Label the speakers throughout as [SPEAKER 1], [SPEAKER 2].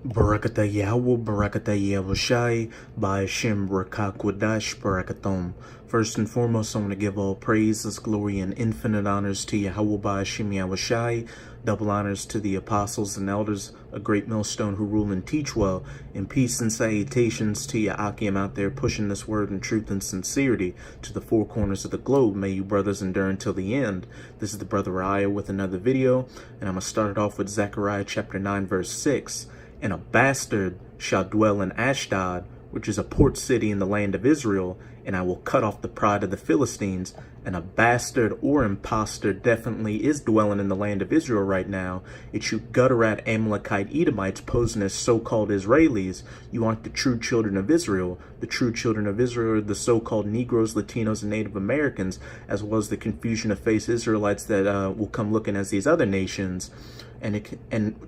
[SPEAKER 1] Barakata Yahweh, Barakata Yahushai, Ba'ashem Rakakwadash, Barakathom. First and foremost, I want to give all praises, glory, and infinite honors to Yahweh Ba'ashem Yahushai, double honors to the apostles and elders, a great millstone who rule and teach well, and peace and salutations to ya Akim out there pushing this word in truth and sincerity to the four corners of the globe. May you brothers endure until the end. This is the brother Raya with another video, and I'm going to start it off with Zechariah chapter 9 verse 6. And a bastard shall dwell in Ashdod, which is a port city in the land of Israel, and I will cut off the pride of the Philistines. And a bastard or impostor definitely is dwelling in the land of Israel right now. It's you gutter-rat Amalekite Edomites posing as so-called Israelis. You aren't the true children of Israel. The true children of Israel are the so-called Negroes, Latinos, and Native Americans, as well as the confusion of face Israelites that will come looking as these other nations. And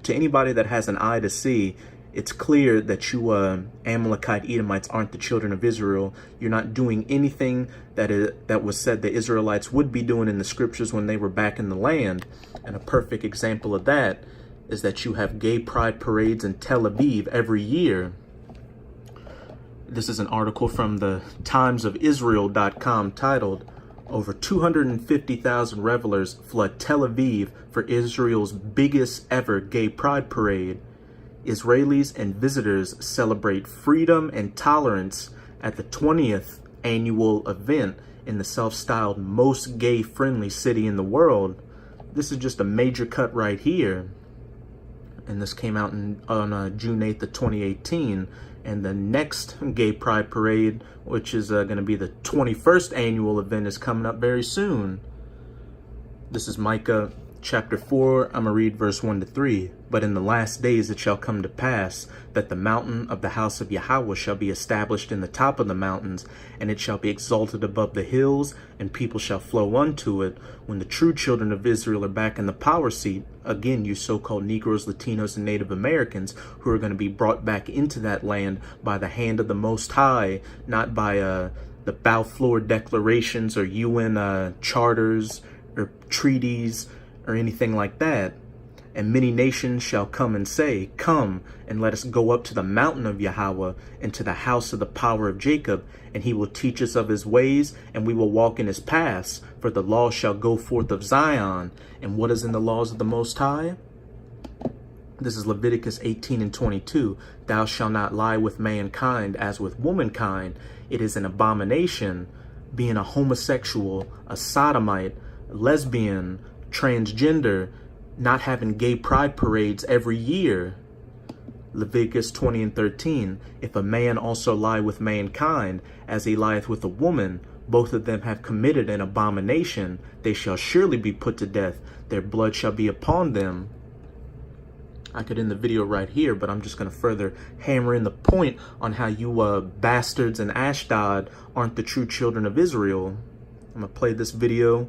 [SPEAKER 1] to anybody that has an eye to see, it's clear that you Amalekite Edomites aren't the children of Israel. You're not doing anything that was said the Israelites would be doing in the scriptures when they were back in the land. And a perfect example of that is that you have gay pride parades in Tel Aviv every year. This is an article from the timesofisrael.com titled, "Over 250,000 revelers flood Tel Aviv for Israel's biggest ever gay pride parade. Israelis and visitors celebrate freedom and tolerance at the 20th annual event in the self-styled most gay-friendly city in the world." This is just a major cut right here. And this came out on June 8th of 2018. And the next gay pride parade, which is going to be the 21st annual event, is coming up very soon. This is Micah chapter 4. I'm going to read verse 1 to 3. "But in the last days it shall come to pass that the mountain of the house of Yahweh shall be established in the top of the mountains, and it shall be exalted above the hills, and people shall flow unto it. When the true children of Israel are back in the power seat," again, you so-called Negroes, Latinos, and Native Americans, who are going to be brought back into that land by the hand of the Most High, not by the Balfour declarations or UN charters or treaties or anything like that. "And many nations shall come and say, Come, and let us go up to the mountain of Yahweh, and to the house of the power of Jacob, and he will teach us of his ways, and we will walk in his paths. For the law shall go forth of Zion." And what is in the laws of the Most High? This is Leviticus 18 and 22. "Thou shalt not lie with mankind as with womankind. It is an abomination, being a homosexual, a sodomite, lesbian, transgender, not having gay pride parades every year." Leviticus 20 and 13. "If a man also lie with mankind, as he lieth with a woman, both of them have committed an abomination. They shall surely be put to death. Their blood shall be upon them." I could end the video right here, but I'm just going to further hammer in the point on how you bastards in Ashdod aren't the true children of Israel. I'm going to play this video.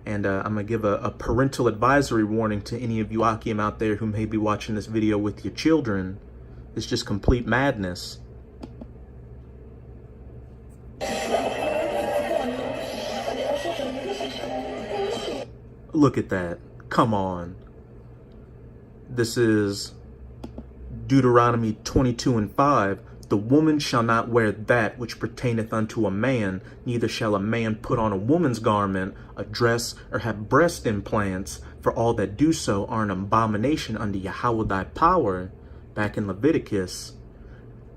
[SPEAKER 1] And I'm going to give a parental advisory warning to any of you Akim out there who may be watching this video with your children. It's just complete madness. Look at that. Come on. This is Deuteronomy 22 and 5. "The woman shall not wear that which pertaineth unto a man, neither shall a man put on a woman's garment, a dress, or have breast implants, for all that do so are an abomination unto Yahweh thy power." Back in Leviticus,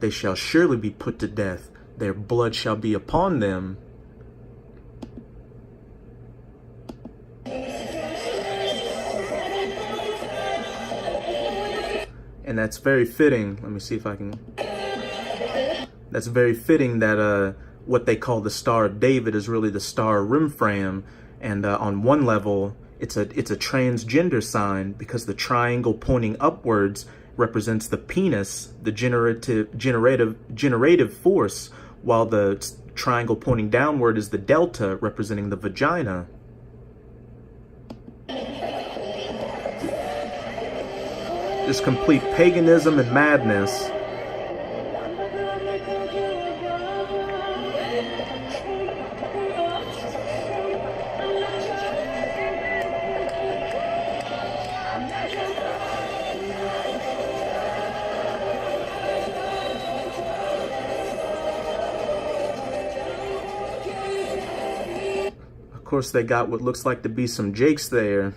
[SPEAKER 1] "They shall surely be put to death, their blood shall be upon them." And that's very fitting. Let me see if I can... That's very fitting that what they call the Star of David is really the Star of Rimphram. And on one level, it's a transgender sign, because the triangle pointing upwards represents the penis, the generative force, while the triangle pointing downward is the delta, representing the vagina. Just complete paganism and madness. course, they got what looks like to be some jakes there.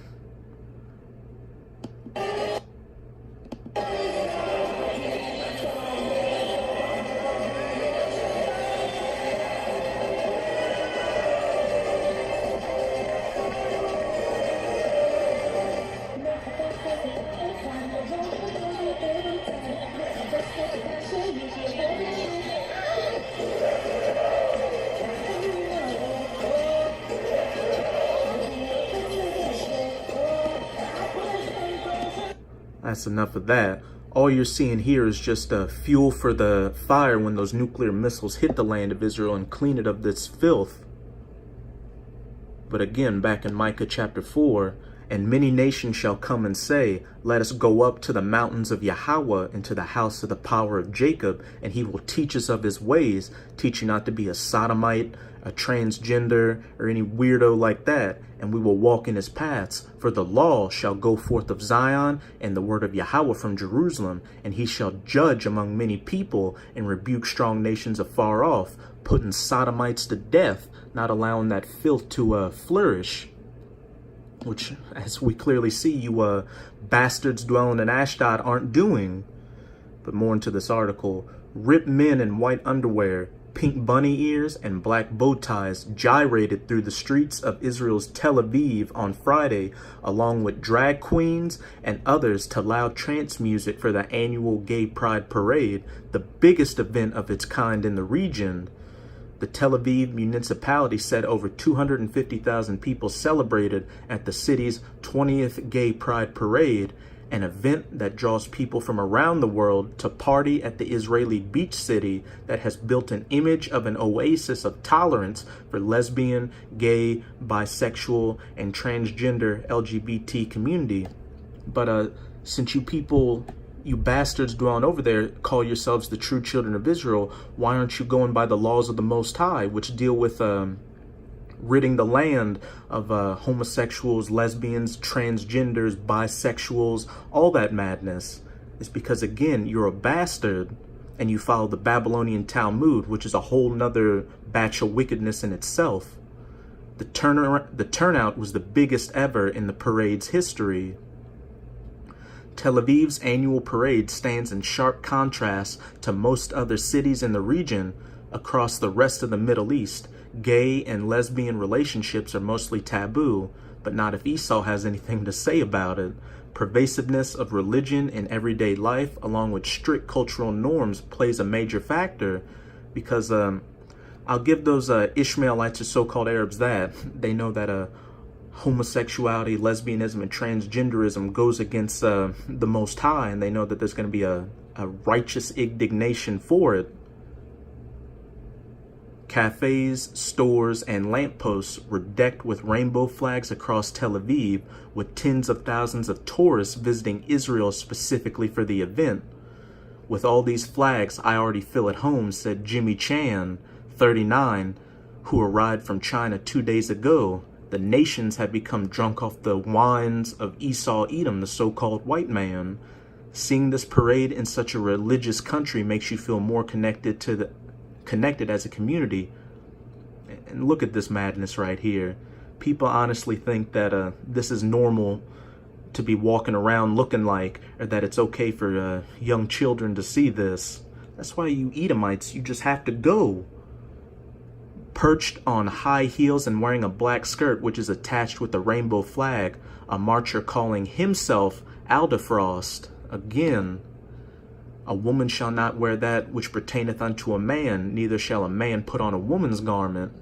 [SPEAKER 1] That's enough of that. All you're seeing here is just fuel for the fire when those nuclear missiles hit the land of Israel and clean it of this filth. But again, back in Micah chapter 4, and many nations shall come and say, let us go up to the mountains of Yahweh and to the house of the power of Jacob, and he will teach us of his ways, teach you not to be a sodomite, a transgender, or any weirdo like that, and we will walk in his paths. For the law shall go forth of Zion, and the word of Yahweh from Jerusalem, and he shall judge among many people, and rebuke strong nations afar off, putting sodomites to death, not allowing that filth to flourish. Which, as we clearly see, you bastards dwelling in Ashdod aren't doing. But more into this article. Ripped men in white underwear, pink bunny ears, and black bow ties gyrated through the streets of Israel's Tel Aviv on Friday, along with drag queens and others, to loud trance music for the annual Gay Pride Parade, the biggest event of its kind in the region. The Tel Aviv municipality said over 250,000 people celebrated at the city's 20th Gay Pride Parade, an event that draws people from around the world to party at the Israeli beach city that has built an image of an oasis of tolerance for lesbian, gay, bisexual, and transgender LGBT community. But since you bastards dwelling over there call yourselves the true children of Israel, why aren't you going by the laws of the Most High, which deal with ridding the land of homosexuals, lesbians, transgenders, bisexuals, all that madness? It's because, again, you're a bastard and you follow the Babylonian Talmud, which is a whole nother batch of wickedness in itself. The turnout was the biggest ever in the parade's history. Tel Aviv's annual parade stands in sharp contrast to most other cities in the region. Across the rest of the Middle East, gay and lesbian relationships are mostly taboo, but not if Esau has anything to say about it. Pervasiveness of religion in everyday life, along with strict cultural norms, plays a major factor, because I'll give those Ishmaelites or so-called Arabs that. They know that homosexuality, lesbianism, and transgenderism goes against the Most High, and they know that there's going to be a righteous indignation for it. Cafes, stores, and lampposts were decked with rainbow flags across Tel Aviv, with tens of thousands of tourists visiting Israel specifically for the event. With all these flags, I already feel at home, said Jimmy Chan, 39, who arrived from China 2 days ago. The nations had become drunk off the wines of Esau Edom, the so-called white man. Seeing this parade in such a religious country makes you feel more connected as a community. And look at this madness right here. People honestly think that this is normal to be walking around looking like, or that it's okay for young children to see this. That's why you Edomites, you just have to go. Perched on high heels and wearing a black skirt which is attached with a rainbow flag, a marcher calling himself Aldefrost. Again, a woman shall not wear that which pertaineth unto a man, neither shall a man put on a woman's garment.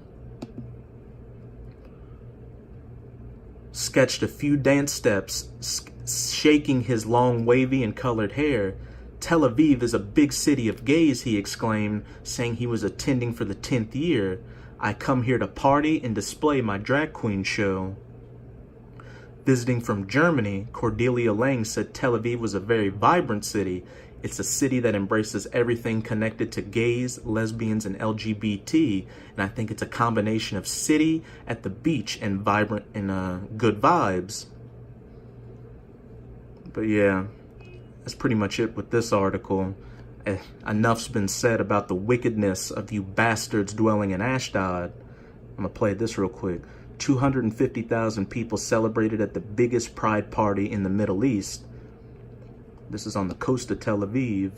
[SPEAKER 1] Sketched a few dance steps, shaking his long wavy and colored hair. Tel Aviv is a big city of gays, he exclaimed, saying he was attending for the 10th year. I come here to party and display my drag queen show. Visiting from Germany, Cordelia Lang said Tel Aviv was a very vibrant city. It's a city that embraces everything connected to gays, lesbians, and LGBT, and I think it's a combination of city at the beach and vibrant and good vibes. But yeah, that's pretty much it with this article. Enough's been said about the wickedness of you bastards dwelling in Ashdod. I'm gonna play this real quick. 250,000 people celebrated at the biggest pride party in the Middle East. This is on the coast of Tel Aviv.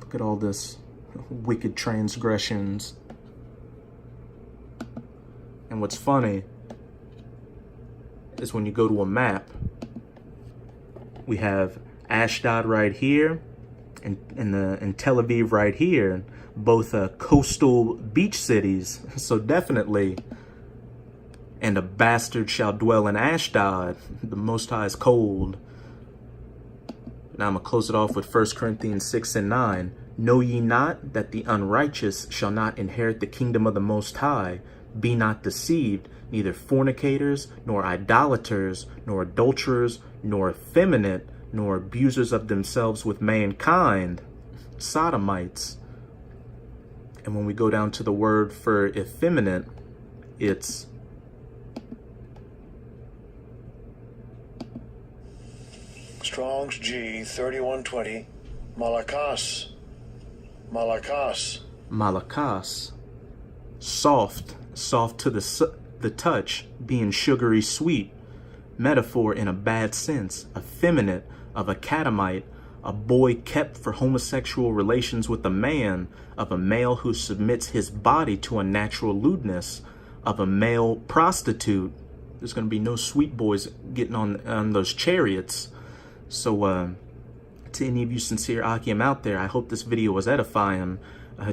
[SPEAKER 1] Look at all this wicked transgressions. And what's funny is when you go to a map, we have Ashdod right here and Tel Aviv right here, both coastal beach cities. So definitely, and a bastard shall dwell in Ashdod. The Most High is cold. Now I'm going to close it off with 1 Corinthians 6 and 9. Know ye not that the unrighteous shall not inherit the kingdom of the Most High? Be not deceived, neither fornicators, nor idolaters, nor adulterers, nor effeminate, nor abusers of themselves with mankind, sodomites. And when we go down to the word for effeminate, it's
[SPEAKER 2] Strong's G 3120, malakas.
[SPEAKER 1] malakas, soft to the touch, being sugary sweet. Metaphor in a bad sense, effeminate, of a catamite, a boy kept for homosexual relations with a man, of a male who submits his body to a natural lewdness, of a male prostitute. There's going to be no sweet boys getting on those chariots. So to any of you sincere Akim out there, I hope this video was edifying.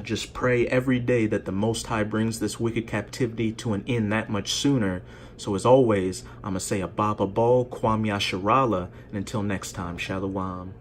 [SPEAKER 1] Just pray every day that the Most High brings this wicked captivity to an end that much sooner. So as always, I'm going to say Abba Bal, Kwam Yasharala, and until next time, Shalom.